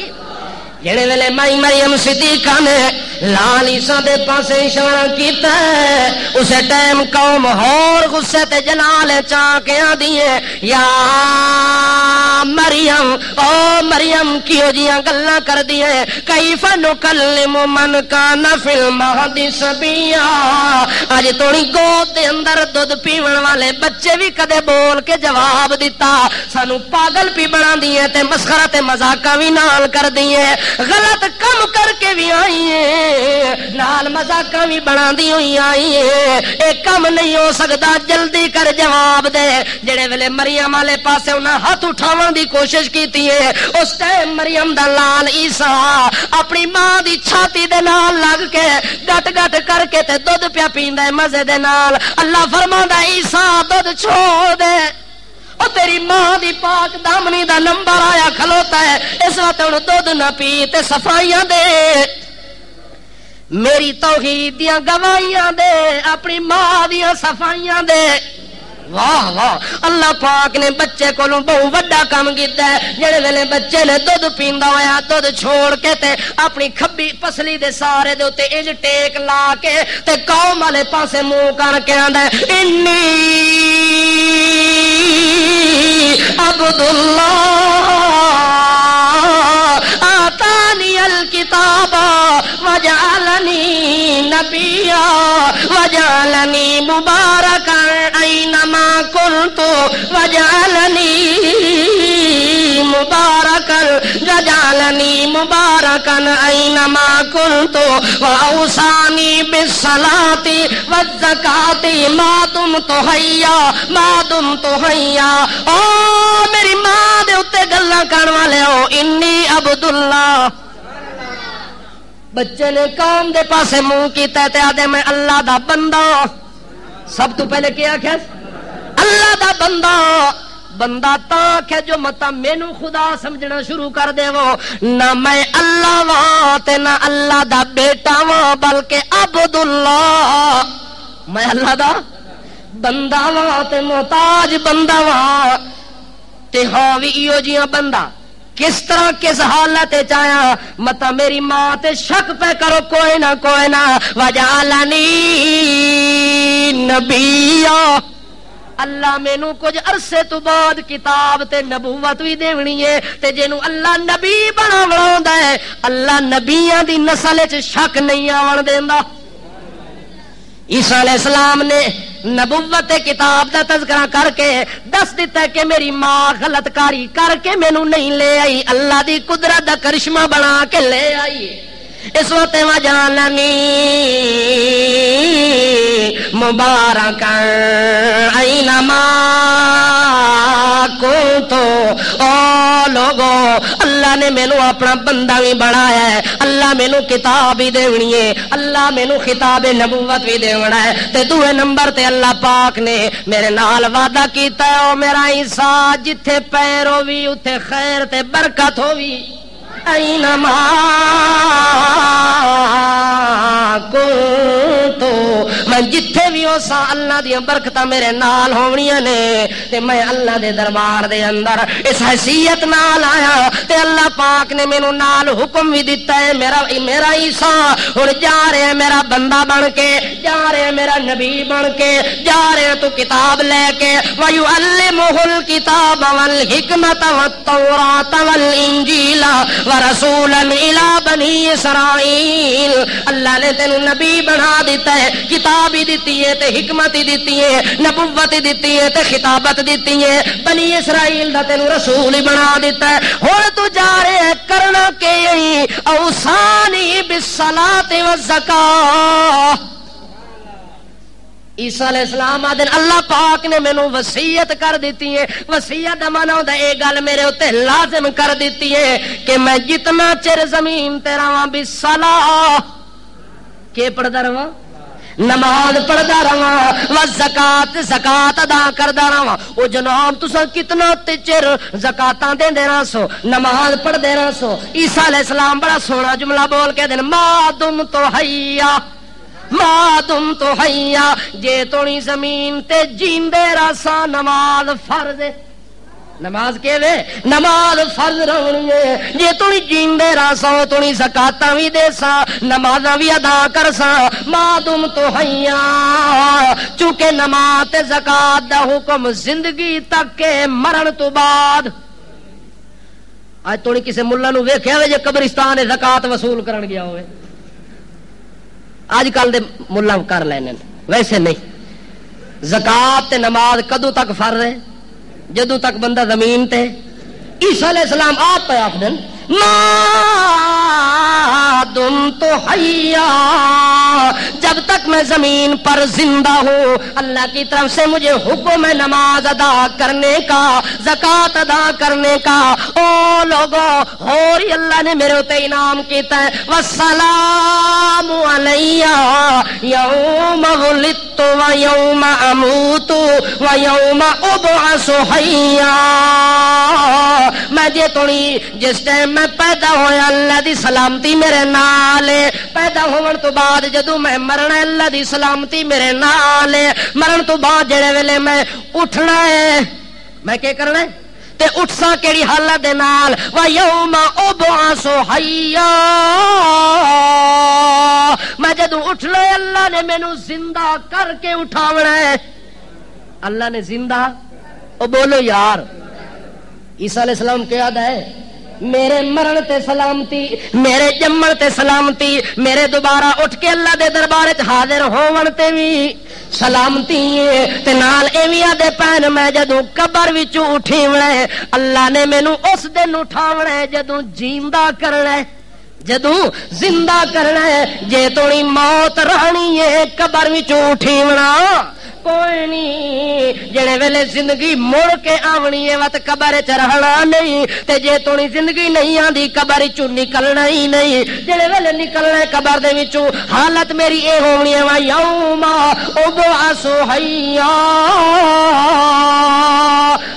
جڑے ویلے مائی مریم صدیقہ نے لال عیسیٰ دے پاسے اشارہ کیتا ہے، اسے ٹائم قوم ہور غصے تے جلال چاہ کے آدھی ہے یا مریم، او مریم کیوں جیاں گلاں کر دی ہے، کیف نکلم من کان فی المہد صبیا. اج توڑی گود دے اندر دودھ پیون والے بچے بھی کدے بول کے جواب دیتا، سانو پاگل پی بنا دی ہے تے مسخرہ تے مذاقاں بھی نال کر دی ہے، غلط کم کر کے بھی آئی ہے نال مذاقاں بھی بنا دی ہوئی آئی ہے. ایک کم نہیں ہو سکتا، جلدی کر جواب دے. جڑے ویلے مریم والے پاسے انہاں ہاتھ اٹھاون دی کوشش کیتی ہے، اس ٹائم مریم دا لال عیسیٰ اپنی ماں دی چھاتی دے نال لگ کے گٹ گٹ کر کے تے دودھ پیا پیندا ہے مزے دے نال. اللہ فرماندا عیسیٰ دودھ چھوڑ دے، او تیری ماں دی پاک دامنی دا نمبر آیا کھلوتا ہے، اس وقت ہن دودھ نہ پی تے صفائیاں دے، میری توحید دیاں گواہیاں دے، اپنی ماں دیاں صفائیاں دے. واہ واہ، اللہ پاک نے بچے کولوں بہت بڑا کام کیتا ہے. جڑے ویلے بچے نے دودھ پیندا ہویا دودھ چھوڑ کے تے اپنی کھبی پسلی دے سارے دے اوتے انج ٹیک لا کے تے قوم والے پاسے منہ کر کے آندا ہے انی عبداللہ آتانی الکتاب وجعلنی نبیا وجعلنی مبارکا اینما کنت وجعلنی مبارکا اینما کنت واوصانی بالصلاۃ والزکاۃ ما دمت حیا. او میری ماں دے اوتے گلاں کرن والے ہو، انی عبداللہ. بچے نے قوم دے پاسے منہ کیتا تے آدھے میں اللہ دا بندہ. سب تو پہلے کیا آکھیا؟ اللہ دا بندہ. بندہ تا آکھے جو متا مینو خدا سمجھنا شروع کر دے وہ، نہ میں اللہ واں تے نہ اللہ دا بیٹا واں بلکہ عبداللہ. میں اللہ دا بندہ واں تے محتاج بندہ واں تے ہاں وی ایو جیاں بندہ. کس طرح کس حالت چایا متا میری ماں تے شک پہ کرو کوئی نہ وجعلنی نبیا. اللہ مینو کچھ عرصے تو بعد کتاب تے نبوت بھی دینی ہے تے جنوں اللہ نبی بناوندا ہے اللہ نبیاں دی نسل وچ شک نہیں آون دیندا. عیسیٰ علیہ السلام نے نبوت کتاب دا تذکرہ کر کے دس دیتا ہے کہ میری ماں غلط کاری کر کے مینوں نہیں لے آئی، اللہ دی قدرت دا کرشمہ بنا کے لے آئی. اس وقت وجعلنی مبارکا اینما کنت. او لوگو اللہ نے مینوں اپنا بندہ بھی بنایا ہے، اللہ مینوں کتاب بھی دینی ہے، اللہ مینوں خطاب نبوت بھی دینا ہے. تے دوسرے نمبر تے اللہ پاک نے میرے نال وعدہ کیتا ہے او میرا عیسیٰ جتھے پیر ہووی اوتھے خیر تے برکت ہووی. اینما کنت، میں جتھے بھی جو سا اللہ دی برکتاں میرے نال ہونیاں نے تے میں اللہ دے دربار دے اندر اس حیثیت نال آیا تے اللہ پاک نے مینوں نال حکم بھی دتا ہے میرا عیسیٰ ہن جا رہے ہیں میرا بندہ بن کے جا رہے ہیں میرا نبی بن کے جا رہے ہیں تو کتاب لے کے وَيُعَلِّمُهُ الْكِتَابَ وَالْحِكْمَةَ وَالتَّوْرَاةَ وَالْإِنْجِيلَ وَرَسُولًا إِلَى بَنِي إِسْرَائِيلَ اللہ نے تینوں نبی بنا دیتا ہے کتاب ہی دیتی ہے تے حکمت ہی دیتی ہے نبوت ہی دیتی ہے تے خطابت دیتی ہے بنی اسرائیل دا تینوں رسول ہی بنا دیتا ہے ہن تو جا رہے ہیں کرنا کہ اوصانی بالصلاۃ والزکاۃ عیسیٰ علیہ السلام آدھن اللہ پاک نے مینوں وصیت کر دیتی ہے وصیت دا معنی ہوندا اے گل میرے اوتے لازم کر دیتی ہے کہ میں جتنا چر زمین تے رہواں بالصلاۃ کہ پڑھدا رہواں نماز پڑھدا رہواں والزکات زکات ادا کردا رہواں او جناب تساں کتنا تے چر زکاتاں دیندے رہو سو نماز پڑھدے رہو سو عیسیٰ علیہ السلام بڑا سونا جملہ بول کے دین ما دم تو حیا ما دم تو حیا جے تونی زمین تے جیندے رہساں نماز فرض ہے نماز کے وے نماز فرض رہنی ہے جے تونی جیندے رہساں تونی زکاتاں وی دے سا نمازاں وی ادا کر سا ما دم تو حیا چونکہ نماز تے زکات دا حکم زندگی تک کے مرن تو بعد اج تونی کسے ملہ نو ویکھیا ہوئے جے قبرستان زکات وصول کرن گیا ہوئے آج کل دے ملہ کر لینے ویسے نہیں زکات تے نماز کدو تک فرض ہے جدو تک بندہ زمین تے عیسیٰ علیہ السلام آپ پہ آپ دن ما دم تو حیا جب تک میں زمین پر زندہ ہوں اللہ کی طرف سے مجھے حکم ہے نماز ادا کرنے کا زکات ادا کرنے کا او لوگوں اور اللہ نے میرے تے انعام کیتا ہے والسلام علیہ یوم ولدت و یوم اموت و یوم ابعث حیا میں جے تونی جس ٹائم میں پیدا ہویا اللہ دی سلامتی میرے نال پیدا ہون تو بعد جدوں میں مرنا اللہ دی سلامتی میرے نال مرن تو بعد جڑے ویلے میں اٹھنا ہے میں کیا کرنا ہے تے اٹھ سا کیڑی حالت دے نال و یوم ابعث حیا میں جدوں اٹھنا ہے اللہ نے مینوں زندہ کر کے اٹھاونا ہے اللہ نے زندہ او بولو یار عیسیٰ علیہ السلام کیا یاد ہے میرے مرن تے سلامتی میرے جمن تے سلامتی میرے دوبارہ اٹھ کے اللہ دے دربار وچ حاضر ہون تے وی سلامتی ہے تے نال ایویں دے پین میں جدوں قبر وچوں اٹھیونا ہے اللہ نے مینوں اس دن اٹھاونا ہے جدوں جیندا کرنا ہے جدوں زندہ کرنا ہے جے تونی موت رہنی ہے قبر وچوں اٹھیونا کوئی نہیں جڑے ویلے زندگی مڑ کے آونی ہے وقت قبر چ رہنا نہیں تے جے تونی زندگی نہیں آندی قبر چوں نکلنا ہی نہیں جڑے ویلے نکلنا ہے قبر دے وچوں حالت میری اے ہونی ہے وا یوم ابعث حیا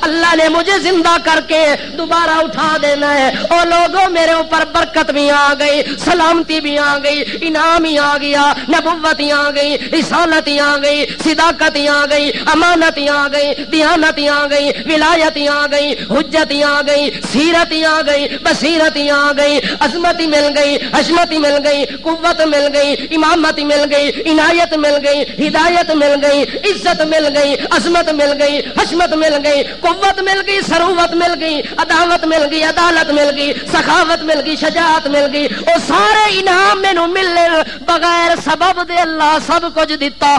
اللہ نے مجھے زندہ کر کے دوبارہ اٹھا دینا ہے او لوگوں میرے اوپر برکت بھی آ گئی سلامتی بھی آ گئی انعام ہی آ گیا نبوت ہی آ گئی رسالت ہی آ گئی صداقت آ گئی امانت آ گئی دیانت آ گئی ولایت آ گئی حجت آ گئی سیرت آ گئی بصیرت آ گئی عظمت مل گئی حشمت مل گئی قوت مل گئی امامت مل گئی عنایت مل گئی ہدایت مل گئی عزت مل گئی عظمت مل گئی حشمت مل گئی قوت مل گئی سروت مل گئی عداوت مل گئی عدالت مل گئی سخاوت مل گئی شجاعت مل گئی وہ سارے انعام مینوں ملنے بغیر سبب دے اللہ سب کچھ دیتا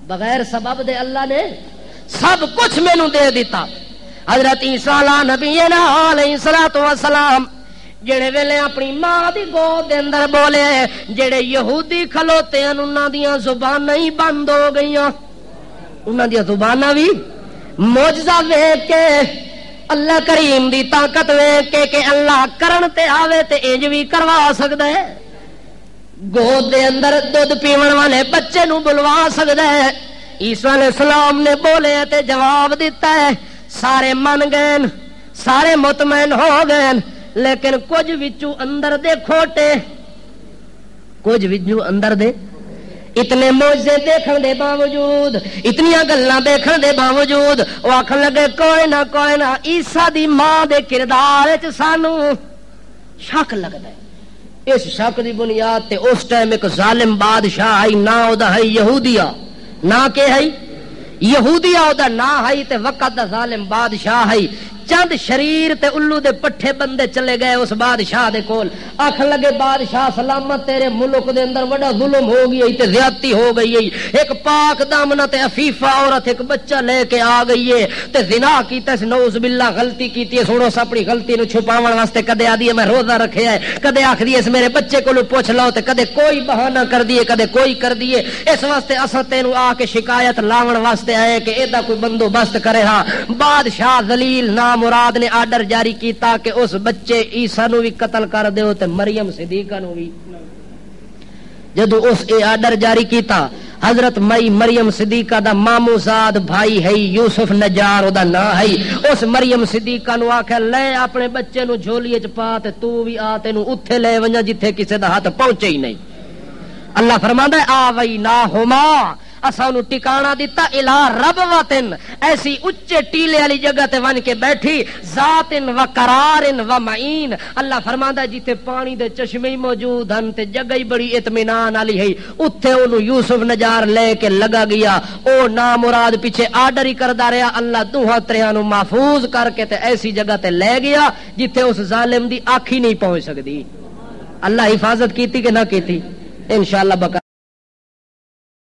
بغیر سبب دے اللہ نے سب کچھ مینوں دے دیتا حضرت عیسیٰ نبینا علیہ الصلوۃ والسلام جڑے ویلے اپنی ماں دی گود دے اندر بولے جڑے یہودی کھلوتے ہیں انہاں دیاں زباناں ہی بند ہو گئیاں انہاں دیاں زباناں بھی معجزہ ویکھ کے اللہ کریم دی طاقت ویکھ کے کہ اللہ کرن تے آوے تے انج بھی کروا سکدا ہے گود دے اندر دودھ پیون والے بچے نو بلوا سکدا ہے عیسیٰ علیہ السلام نے بولے تے جواب دیتا ہے سارے من گئے سارے مطمئن ہو گئے لیکن کچھ وچوں اندر دے کھوٹے کچھ وچوں اندر دے اتنے موجزے دیکھن دے باوجود، اتنیاں گلاں دیکھن دے باوجود وہ آکھن لگے کوئی نہ عیسیٰ دی ماں دے کردار وچ سانو شک لگدا ہے۔ اس شک دی بنیاد تے اس ٹائم ایک ظالم بادشاہ آئی، نہ او دا ہے یہودیہ، نہ کہ ہے یہودیہ او دا نہ ہے تے وقت دا ظالم بادشاہ ہے۔ چند شریر تے الو دے پٹھے بندے چلے گئے اس بادشاہ دے کول، آکھن لگے بادشاہ سلامت تیرے ملک دے اندر بڑا ظلم ہو گئی تے زیادتی ہو گئی ہے، ایک پاک دامنہ تے عفیفہ عورت ایک بچہ لے کے آ گئی ہے تے زنا کیتا ہے، نعوذ باللہ غلطی کیتی ہے۔ سنو اپنی غلطی نو چھپاون واسطے کدے آدھی ہے میں روزہ رکھیا ہے، کدے آکھدی ہے اس میرے بچے کولو پوچھ لو تے کدے کوئی بہانہ کر دیے کدے کوئی کر دیے۔ اس واسطے اساں تینوں آ کے شکایت لاون واسطے آئے کہ ایدا کوئی بندوبست کرے۔ ہاں بادشاہ ذلیل نام مراد نے آرڈر جاری کیتا کہ اس بچے عیسیٰ نو بھی قتل کر دیو تے مریم صدیقہ نو بھی۔ جدو اس اے آرڈر جاری کیتا، حضرت مریم صدیقہ دا ماموزاد بھائی ہے یوسف نجار او دا نا ہے، اس مریم صدیقہ نو آکھے لے اپنے بچے نو جھولی وچ پا تے تو بھی آ تینو اوتھے لے ونجا جتھے کسے دا ہاتھ پہنچے ہی نہیں۔ اللہ فرماندا ہے آویناہما، اساں نو ٹکانا دیتا الہ ربوتن، ایسی اچے ٹیلے والی جگہ تے ون کے بیٹھی، ذاتن و قرارن و معین۔ اللہ فرماندا جتے پانی دے چشمے موجود ہن تے جگہ ہی بڑی اطمینان والی ہے، اوتھے اونوں یوسف نجار لے کے لگا گیا۔ او نامراد پیچھے آرڈر ہی کردا رہیا، اللہ دوہاں تریاں نو محفوظ کر کے تے ایسی جگہ تے لے گیا جتھے اس ظالم دی اکھ ہی نہیں پہنچ سکدی۔ اللہ حفاظت کیتی کہ نہ کیتی؟ انشاءاللہ بقا